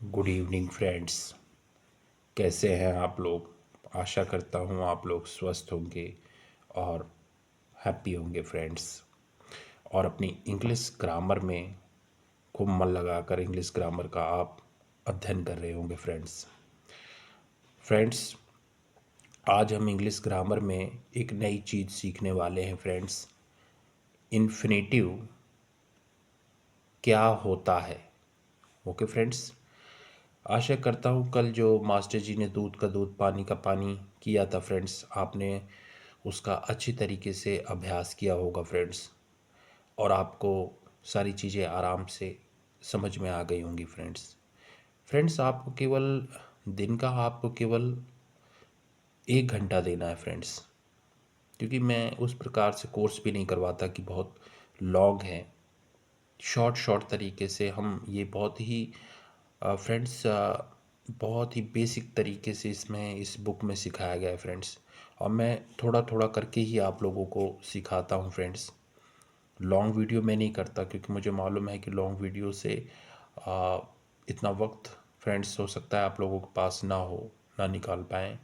Good evening friends. कैसे हैं आप लोग? आशा करता हूँ आप लोग स्वस्थ होंगे और हैप्पी होंगे फ्रेंड्स। और अपनी इंग्लिश ग्रामर में खूब मन लगाकर इंग्लिश ग्रामर का आप अध्ययन कर रहे होंगे फ्रेंड्स। फ्रेंड्स, आज हम इंग्लिश ग्रामर में एक नई चीज़ सीखने वाले हैं फ्रेंड्स। इन्फिनेटिव क्या होता है? ओके फ्रेंड्स, आशा करता हूँ कल जो मास्टर जी ने दूध का दूध पानी का पानी किया था फ्रेंड्स, आपने उसका अच्छी तरीके से अभ्यास किया होगा फ्रेंड्स, और आपको सारी चीज़ें आराम से समझ में आ गई होंगी फ्रेंड्स। फ्रेंड्स, आपको केवल दिन का आपको केवल 1 घंटा देना है फ्रेंड्स, क्योंकि मैं उस प्रकार से कोर्स भी नहीं करवाता कि बहुत लॉन्ग है। शॉर्ट शॉर्ट तरीके से हम ये बहुत ही फ्रेंड्स बहुत ही बेसिक तरीके से इसमें इस बुक में सिखाया गया है फ्रेंड्स। और मैं थोड़ा थोड़ा करके ही आप लोगों को सिखाता हूँ फ्रेंड्स। लॉन्ग वीडियो मैं नहीं करता, क्योंकि मुझे मालूम है कि लॉन्ग वीडियो से आ, इतना वक्त फ्रेंड्स हो सकता है आप लोगों के पास ना हो, ना निकाल पाएँ।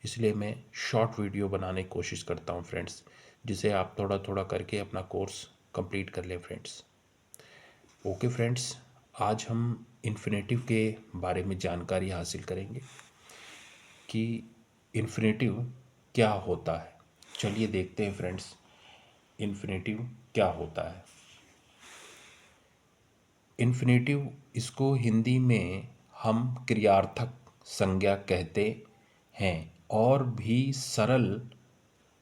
इसलिए मैं शॉर्ट वीडियो बनाने की कोशिश करता हूँ फ्रेंड्स, जिसे आप थोड़ा थोड़ा करके अपना कोर्स कंप्लीट कर लें फ्रेंड्स। ओके फ्रेंड्स, आज हम इन्फिनेटिव के बारे में जानकारी हासिल करेंगे कि इन्फिनेटिव क्या होता है। चलिए देखते हैं फ्रेंड्स, इन्फिनेटिव क्या होता है। इन्फिनेटिव, इसको हिंदी में हम क्रियार्थक संज्ञा कहते हैं, और भी सरल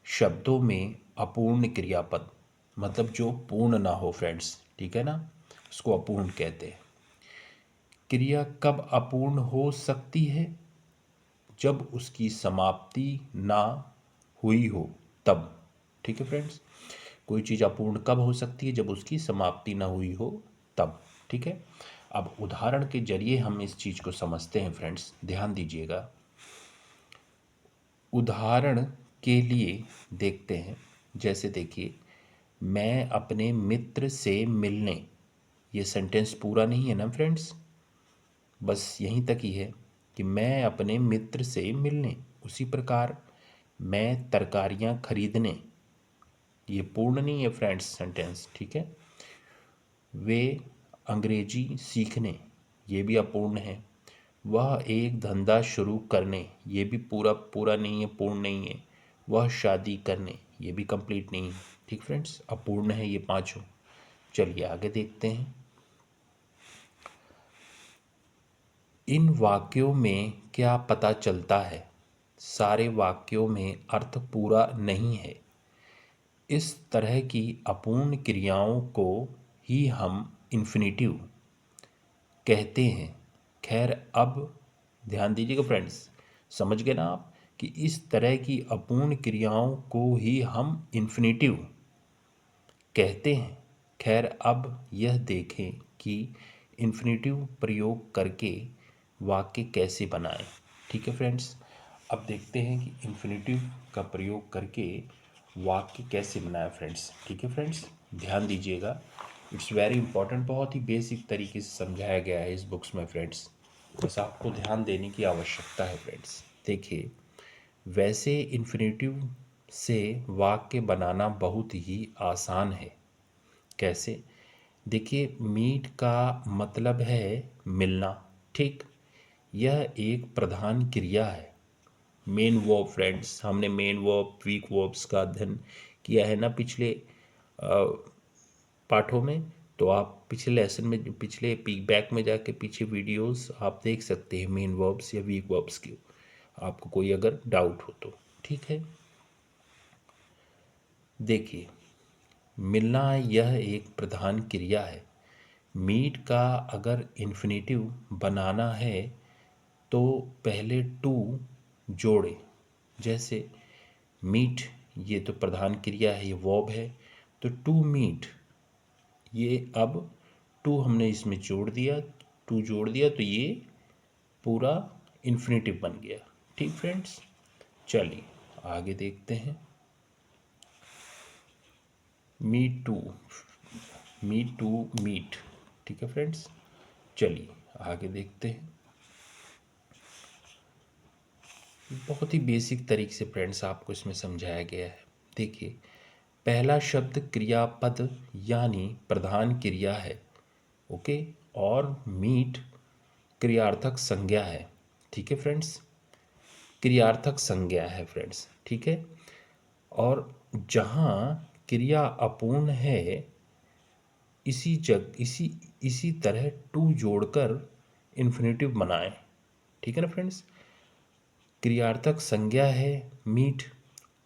शब्दों में अपूर्ण क्रियापद, मतलब जो पूर्ण ना हो फ्रेंड्स, ठीक है ना, उसको अपूर्ण कहते हैं। क्रिया कब अपूर्ण हो सकती है? जब उसकी समाप्ति ना हुई हो तब। ठीक है फ्रेंड्स, कोई चीज़ अपूर्ण कब हो सकती है? जब उसकी समाप्ति ना हुई हो तब। ठीक है, अब उदाहरण के जरिए हम इस चीज़ को समझते हैं फ्रेंड्स, ध्यान दीजिएगा। उदाहरण के लिए देखते हैं, जैसे देखिए, मैं अपने मित्र से मिलने, ये सेंटेंस पूरा नहीं है ना फ्रेंड्स, बस यहीं तक ही है कि मैं अपने मित्र से मिलने। उसी प्रकार मैं तरकारियां खरीदने, ये पूर्ण नहीं है फ्रेंड्स सेंटेंस, ठीक है। वे अंग्रेजी सीखने, ये भी अपूर्ण है। वह एक धंधा शुरू करने, ये भी पूरा पूरा नहीं है, पूर्ण नहीं है। वह शादी करने, ये भी कंप्लीट नहीं है। ठीक फ्रेंड्स, अपूर्ण है ये पांचों। चलिए आगे देखते हैं। इन वाक्यों में क्या पता चलता है? सारे वाक्यों में अर्थ पूरा नहीं है। इस तरह की अपूर्ण क्रियाओं को ही हम इन्फिनेटिव कहते हैं। खैर, अब ध्यान दीजिएगा फ्रेंड्स, समझ गए ना आप कि इस तरह की अपूर्ण क्रियाओं को ही हम इन्फिनेटिव कहते हैं। खैर, अब यह देखें कि इन्फिनेटिव प्रयोग करके वाक्य कैसे बनाएं। ठीक है फ्रेंड्स, अब देखते हैं कि इन्फिनेटिव का प्रयोग करके वाक्य कैसे बनाएं फ्रेंड्स। ठीक है फ्रेंड्स, ध्यान दीजिएगा, इट्स वेरी इंपॉर्टेंट। बहुत ही बेसिक तरीके से समझाया गया है इस बुक्स में फ्रेंड्स, बस आपको ध्यान देने की आवश्यकता है फ्रेंड्स। देखिए, वैसे इन्फिनेटिव से वाक्य बनाना बहुत ही आसान है। कैसे? देखिए, मीट का मतलब है मिलना, ठीक। यह एक प्रधान क्रिया है। मेन वर्ब फ्रेंड्स, हमने मेन वर्ब वीक वर्ब्स का अध्ययन किया है ना पिछले पाठों में। तो आप पिछले लेसन में, पिछले बैक में जाके पीछे वीडियोस आप देख सकते हैं मेन वर्ब्स या वीक वर्ब्स की, आपको कोई अगर डाउट हो तो। ठीक है, देखिए, मिलना यह एक प्रधान क्रिया है। मीट का अगर इन्फिनेटिव बनाना है तो पहले टू जोड़े। जैसे मीट, ये तो प्रधान क्रिया है, ये वर्ब है, तो टू मीट, ये अब टू हमने इसमें जोड़ दिया, टू जोड़ दिया तो ये पूरा इन्फिनेटिव बन गया। ठीक फ्रेंड्स, चलिए आगे देखते हैं। Meet to, meet to meet, ठीक है फ्रेंड्स, चलिए आगे देखते हैं। बहुत ही बेसिक तरीके से फ्रेंड्स आपको इसमें समझाया गया है। देखिए, पहला शब्द क्रियापद यानी प्रधान क्रिया है, ओके, और मीट क्रियार्थक संज्ञा है। ठीक है फ्रेंड्स, क्रियार्थक संज्ञा है फ्रेंड्स, ठीक है। और जहाँ क्रिया अपूर्ण है, इसी इसी तरह टू जोड़कर इन्फिनेटिव बनाएं। ठीक है ना फ्रेंड्स, क्रियार्थक संज्ञा है मीट,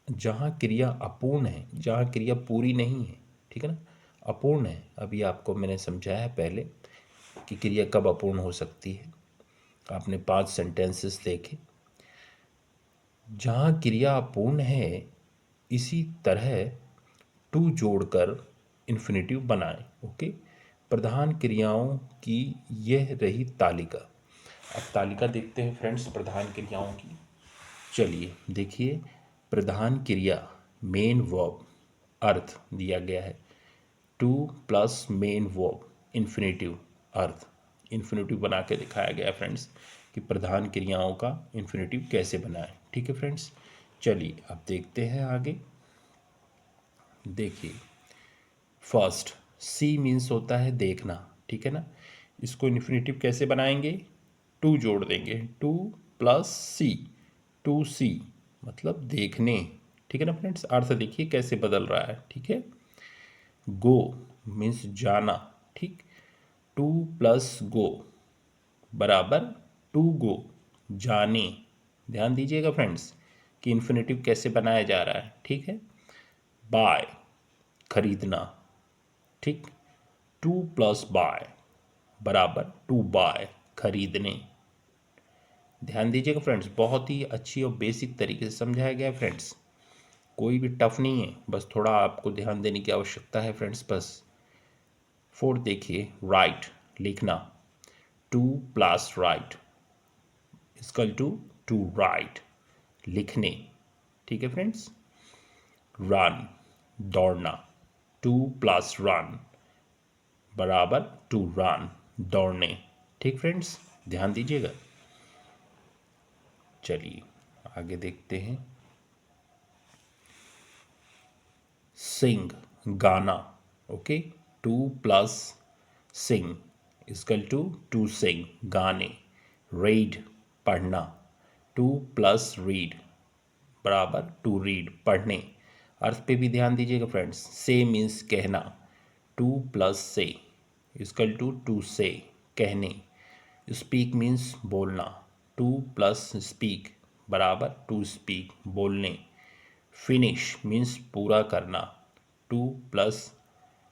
जहाँ क्रिया अपूर्ण है, जहाँ क्रिया पूरी नहीं है, ठीक है ना, अपूर्ण है। अभी आपको मैंने समझाया है पहले कि क्रिया कब अपूर्ण हो सकती है, आपने 5 सेंटेंसेस देखे। जहाँ क्रिया अपूर्ण है, इसी तरह टू जोड़कर इन्फिनेटिव बनाएं, ओके। प्रधान क्रियाओं की यह रही तालिका। अब तालिका देखते हैं फ्रेंड्स प्रधान क्रियाओं की। चलिए देखिए, प्रधान क्रिया मेन वर्ब अर्थ दिया गया है, to plus main verb infinitive अर्थ, इन्फिनेटिव बना के दिखाया गया है फ्रेंड्स कि प्रधान क्रियाओं का इन्फिनेटिव कैसे बनाएं। ठीक है फ्रेंड्स, चलिए अब देखते हैं आगे। देखिए, फर्स्ट सी मीन्स होता है देखना, ठीक है ना, इसको इन्फिनेटिव कैसे बनाएंगे, टू जोड़ देंगे, टू प्लस सी, टू सी मतलब देखने। ठीक है ना फ्रेंड्स, अर्थ देखिए कैसे बदल रहा है। ठीक है, गो मीन्स जाना, ठीक, टू प्लस गो बराबर टू गो, जाने। ध्यान दीजिएगा फ्रेंड्स कि इन्फिनेटिव कैसे बनाया जा रहा है। ठीक है, बाय खरीदना, ठीक, टू प्लस बाय बराबर टू बाय खरीदने। ध्यान दीजिएगा फ्रेंड्स, बहुत ही अच्छी और बेसिक तरीके से समझाया गया है फ्रेंड्स, कोई भी टफ नहीं है, बस थोड़ा आपको ध्यान देने की आवश्यकता है फ्रेंड्स बस। फोर्थ देखिए, राइट लिखना, to plus write equal to write लिखने। ठीक है फ्रेंड्स, रन दौड़ना, टू प्लस रन बराबर टू रन दौड़ने। ठीक फ्रेंड्स, ध्यान दीजिएगा। चलिए आगे देखते हैं। सिंग गाना, okay, to plus sing equal to sing गाने। रीड पढ़ना, टू प्लस रीड बराबर टू रीड पढ़ने। अर्थ पे भी ध्यान दीजिएगा फ्रेंड्स, से मीन्स कहना, टू प्लस से इक्वल टू से कहने। स्पीक मीन्स बोलना, टू प्लस स्पीक बराबर टू स्पीक बोलने। फिनिश मीन्स पूरा करना, टू प्लस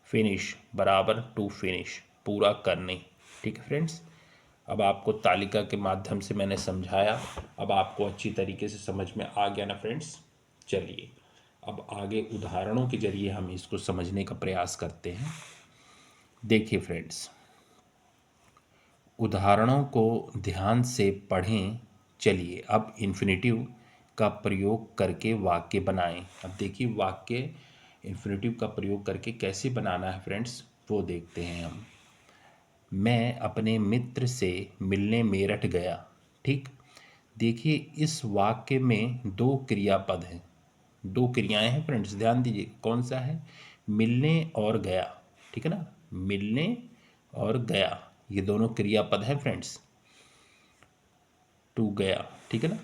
फिनिश बराबर टू फिनिश पूरा करने। ठीक है फ्रेंड्स, अब आपको तालिका के माध्यम से मैंने समझाया, अब आपको अच्छी तरीके से समझ में आ गया ना फ्रेंड्स। चलिए अब आगे उदाहरणों के जरिए हम इसको समझने का प्रयास करते हैं। देखिए फ्रेंड्स, उदाहरणों को ध्यान से पढ़ें। चलिए अब इन्फिनेटिव का प्रयोग करके वाक्य बनाएं। अब देखिए वाक्य इन्फिनेटिव का प्रयोग करके कैसे बनाना है फ्रेंड्स, वो देखते हैं हम। मैं अपने मित्र से मिलने मेरठ गया, ठीक। देखिए इस वाक्य में दो क्रियापद हैं, दो क्रियाएं हैं फ्रेंड्स, ध्यान दीजिए कौन सा है, मिलने और गया। ठीक है ना, मिलने और गया ये दोनों क्रियापद हैं फ्रेंड्स, टू गया। ठीक है ना,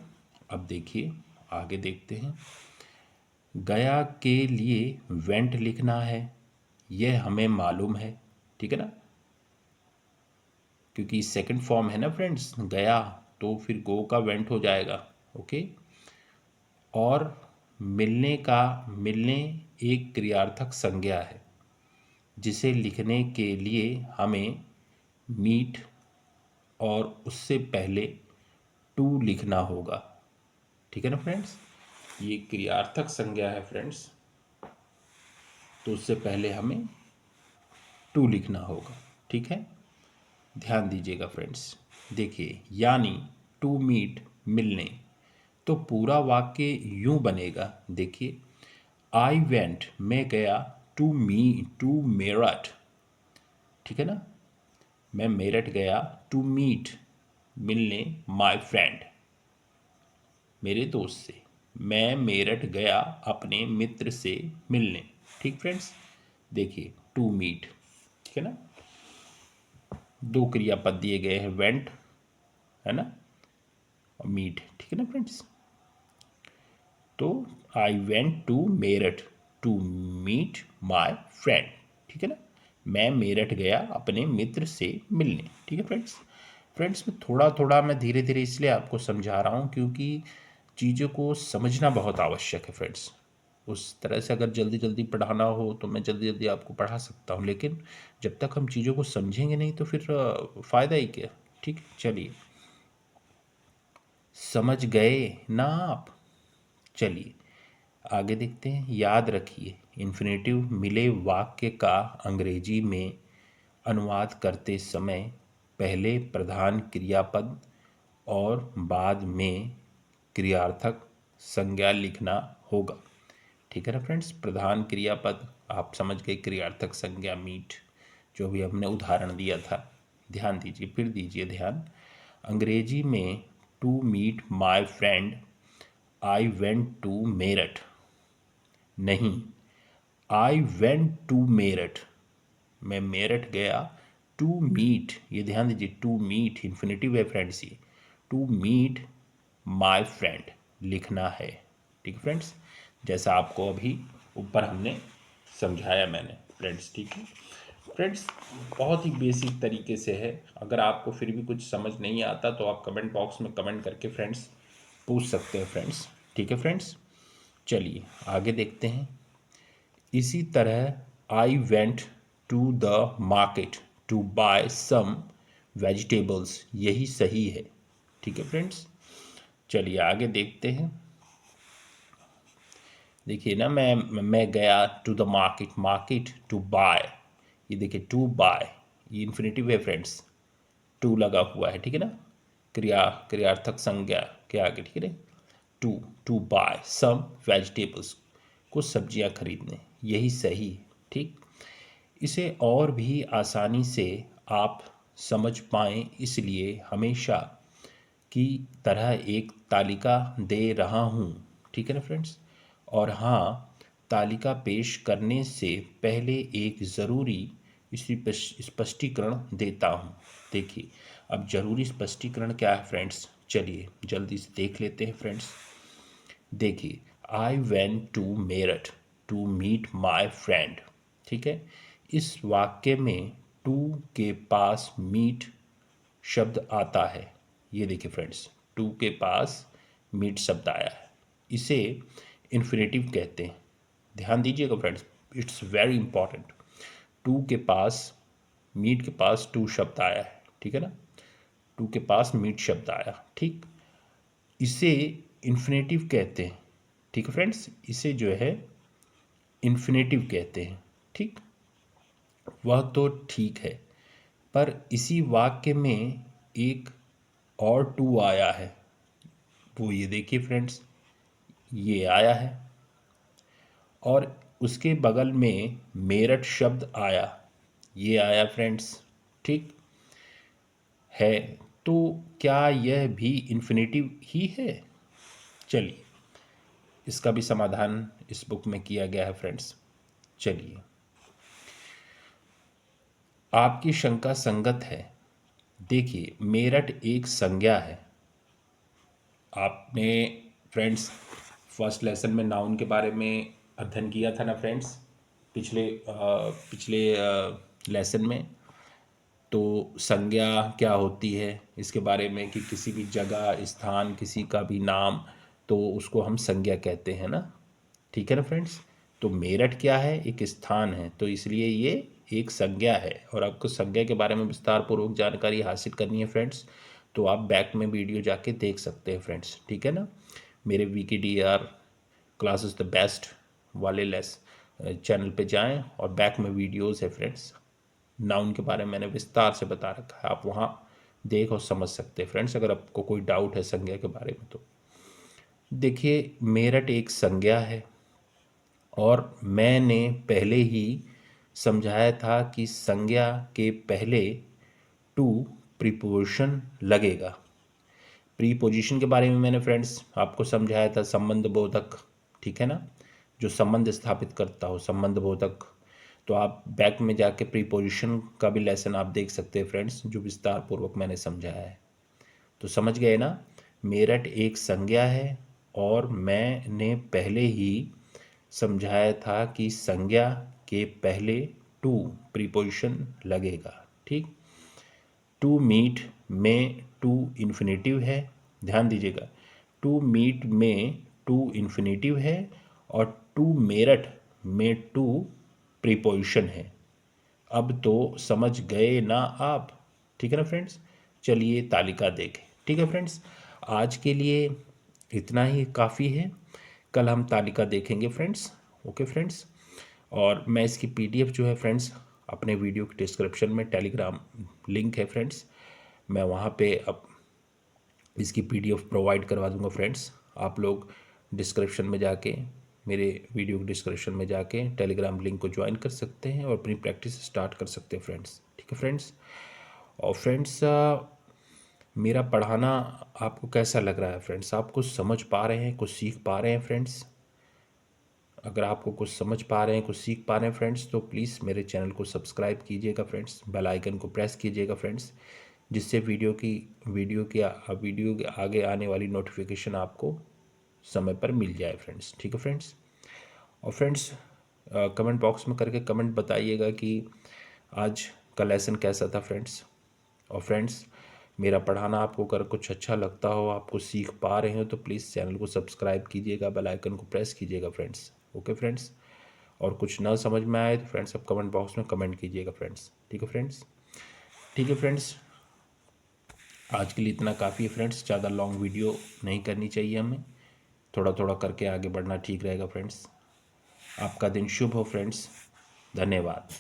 अब देखिए आगे देखते हैं। गया के लिए वेंट लिखना है, यह हमें मालूम है। ठीक है ना, क्योंकि सेकंड फॉर्म है ना फ्रेंड्स गया, तो फिर गो का वेंट हो जाएगा, ओके। और मिलने एक क्रियार्थक संज्ञा है, जिसे लिखने के लिए हमें मीट और उससे पहले टू लिखना होगा। ठीक है ना फ्रेंड्स, ये क्रियार्थक संज्ञा है फ्रेंड्स, तो उससे पहले हमें टू लिखना होगा। ठीक है, ध्यान दीजिएगा फ्रेंड्स। देखिए यानी टू मीट मिलने, तो पूरा वाक्य यूं बनेगा। देखिए, आई वेंट मैं गया, टू मेरठ। ठीक है ना, मैं मेरठ गया टू मीट मिलने माय फ्रेंड। मेरे दोस्त से। मैं मेरठ गया अपने मित्र से मिलने। ठीक फ्रेंड्स, देखिए टू मीट, ठीक है ना। दो क्रियापद दिए गए हैं, वेंट है ना और मीट, ठीक है ना फ्रेंड्स। तो I went to Meerut to meet my friend, ठीक है ना। मैं मेरठ गया अपने मित्र से मिलने, ठीक है फ्रेंड्स। फ्रेंड्स मैं थोड़ा थोड़ा मैं धीरे धीरे इसलिए आपको समझा रहा हूँ क्योंकि चीज़ों को समझना बहुत आवश्यक है फ्रेंड्स। उस तरह से अगर जल्दी जल्दी पढ़ाना हो तो मैं जल्दी जल्दी आपको पढ़ा सकता हूँ, लेकिन जब तक हम चीज़ों को समझेंगे नहीं तो फिर फ़ायदा ही क्या। ठीक, चलिए समझ गए ना आप। चलिए आगे देखते हैं। याद रखिए, इन्फिनेटिव मिले वाक्य का अंग्रेजी में अनुवाद करते समय पहले प्रधान क्रियापद और बाद में क्रियार्थक संज्ञा लिखना होगा, ठीक है ना फ्रेंड्स। प्रधान क्रियापद आप समझ गए, क्रियार्थक संज्ञा मीट, जो भी हमने उदाहरण दिया था। ध्यान दीजिए, फिर दीजिए ध्यान। अंग्रेजी में to meet my friend I went to Meerut, नहीं, आई वेंट टू मेरठ, मैं मेरठ गया टू मीट, ये ध्यान दीजिए, टू मीट इन्फिनेटिव है फ्रेंड्स, ये टू मीट माई फ्रेंड लिखना है, ठीक है फ्रेंड्स, जैसा आपको अभी ऊपर हमने समझाया मैंने फ्रेंड्स, ठीक है फ्रेंड्स। बहुत ही बेसिक तरीके से है। अगर आपको फिर भी कुछ समझ नहीं आता तो आप कमेंट बॉक्स में कमेंट करके फ्रेंड्स पूछ सकते हैं फ्रेंड्स, ठीक है फ्रेंड्स। चलिए आगे देखते हैं। इसी तरह I went to the market to buy some vegetables, यही सही है, ठीक है फ्रेंड्स। चलिए आगे देखते हैं। देखिए ना, मैं गया to the market, market to buy, ये देखिए टू बाय, ये इन्फिनेटिव है फ्रेंड्स, टू लगा हुआ है, ठीक है ना, क्रियार्थक संज्ञा के आगे, ठीक है ना। To to buy some vegetables, कुछ सब्जियां खरीदने, यही सही है, ठीक। इसे और भी आसानी से आप समझ पाएँ इसलिए हमेशा की तरह एक तालिका दे रहा हूँ, ठीक है ना फ्रेंड्स। और हाँ, तालिका पेश करने से पहले एक ज़रूरी स्पष्टीकरण देता हूँ। देखिए अब ज़रूरी स्पष्टीकरण क्या है फ्रेंड्स, चलिए जल्दी से देख लेते हैं फ्रेंड्स। देखिए I went to Meerut to meet my friend, ठीक है। इस वाक्य में टू के पास मीट शब्द आता है, ये देखिए फ्रेंड्स, टू के पास मीट शब्द आया है, इसे इन्फिनेटिव कहते हैं। ध्यान दीजिएगा friends, it's very important. To के पास, मीट के पास टू शब्द आया है, ठीक है ना, टू के पास मीट शब्द आया, ठीक। इसे इन्फिनेटिव कहते हैं, ठीक है फ्रेंड्स, इसे जो है इन्फिनेटिव कहते हैं, ठीक। वह तो ठीक है, पर इसी वाक्य में एक और टू आया है, वो ये देखिए फ्रेंड्स, ये आया है, और उसके बगल में मेरठ शब्द आया, ये आया फ्रेंड्स, ठीक है। तो क्या यह भी इन्फिनेटिव ही है? चलिए इसका भी समाधान इस बुक में किया गया है फ्रेंड्स। चलिए, आपकी शंका संगत है। देखिए मेरठ एक संज्ञा है। आपने फ्रेंड्स फर्स्ट लेसन में नाउन के बारे में अध्ययन किया था ना फ्रेंड्स, पिछले लेसन में। तो संज्ञा क्या होती है इसके बारे में, कि किसी भी जगह, स्थान, किसी का भी नाम, तो उसको हम संज्ञा कहते हैं ना, ठीक है ना फ्रेंड्स। तो मेरठ क्या है, एक स्थान है, तो इसलिए ये एक संज्ञा है। और आपको संज्ञा के बारे में विस्तार पूर्वक जानकारी हासिल करनी है फ्रेंड्स, तो आप बैक में वीडियो जाके देख सकते हैं फ्रेंड्स, ठीक है ना। मेरे VKDR क्लासेस द बेस्ट वाले चैनल पे जाएं और बैक में वीडियोस है फ्रेंड्स, नाउन के बारे में मैंने विस्तार से बता रखा है, आप वहाँ देख और समझ सकते हैं फ्रेंड्स, अगर आपको कोई डाउट है संज्ञा के बारे में तो। देखिए मेरठ एक संज्ञा है, और मैंने पहले ही समझाया था कि संज्ञा के पहले टू प्रीपोजिशन लगेगा। प्रीपोजिशन के बारे में मैंने फ्रेंड्स आपको समझाया था, संबंध बोधक, ठीक है ना, जो संबंध स्थापित करता हो, संबंध बोधक। तो आप बैक में जाके प्रीपोजिशन का भी लेसन आप देख सकते हैं फ्रेंड्स, जो विस्तार पूर्वक मैंने समझाया है। तो समझ गए ना, मेरठ एक संज्ञा है और मैंने पहले ही समझाया था कि संज्ञा के पहले टू प्रीपोजिशन लगेगा, ठीक। टू मीट में टू इन्फिनेटिव है, ध्यान दीजिएगा, टू मीट में टू इन्फिनेटिव है और टू मेरठ में टू प्रीपोजिशन है। अब तो समझ गए ना आप, ठीक है ना फ्रेंड्स। चलिए तालिका देखें, ठीक है फ्रेंड्स। आज के लिए इतना ही काफ़ी है, कल हम तालिका देखेंगे फ्रेंड्स। Okay friends. और मैं इसकी पीडीएफ जो है फ्रेंड्स अपने वीडियो के डिस्क्रिप्शन में टेलीग्राम लिंक है फ्रेंड्स, मैं वहाँ पे अब इसकी पीडीएफ प्रोवाइड करवा दूंगा फ्रेंड्स। आप लोग डिस्क्रिप्शन में जाके, मेरे वीडियो के डिस्क्रिप्शन में जाके टेलीग्राम लिंक को ज्वाइन कर सकते हैं और अपनी प्रैक्टिस स्टार्ट कर सकते हैं फ्रेंड्स, ठीक है फ्रेंड्स। और फ्रेंड्स मेरा पढ़ाना आपको कैसा लग रहा है फ्रेंड्स, आप कुछ समझ पा रहे हैं, कुछ सीख पा रहे हैं फ्रेंड्स। अगर आपको कुछ समझ पा रहे हैं, कुछ सीख पा रहे हैं फ्रेंड्स, तो प्लीज़ मेरे चैनल को सब्सक्राइब कीजिएगा फ्रेंड्स, बेल आइकन को प्रेस कीजिएगा फ्रेंड्स, जिससे वीडियो के आगे आने वाली नोटिफिकेशन आपको समय पर मिल जाए फ्रेंड्स, ठीक है फ्रेंड्स। और फ्रेंड्स कमेंट बॉक्स में करके कमेंट बताइएगा कि आज का लेसन कैसा था फ्रेंड्स। और फ्रेंड्स मेरा पढ़ाना आपको अगर कुछ अच्छा लगता हो, आपको सीख पा रहे हो, तो प्लीज़ चैनल को सब्सक्राइब कीजिएगा, बेल आइकन को प्रेस कीजिएगा फ्रेंड्स। Okay friends. और कुछ ना समझ में आए तो फ्रेंड्स आप कमेंट बॉक्स में कमेंट कीजिएगा फ्रेंड्स, ठीक है फ्रेंड्स। ठीक है फ्रेंड्स, आज के लिए इतना काफ़ी है फ्रेंड्स, ज़्यादा लॉन्ग वीडियो नहीं करनी चाहिए हमें, थोड़ा थोड़ा करके आगे बढ़ना ठीक रहेगा फ्रेंड्स। आपका दिन शुभ हो फ्रेंड्स, धन्यवाद।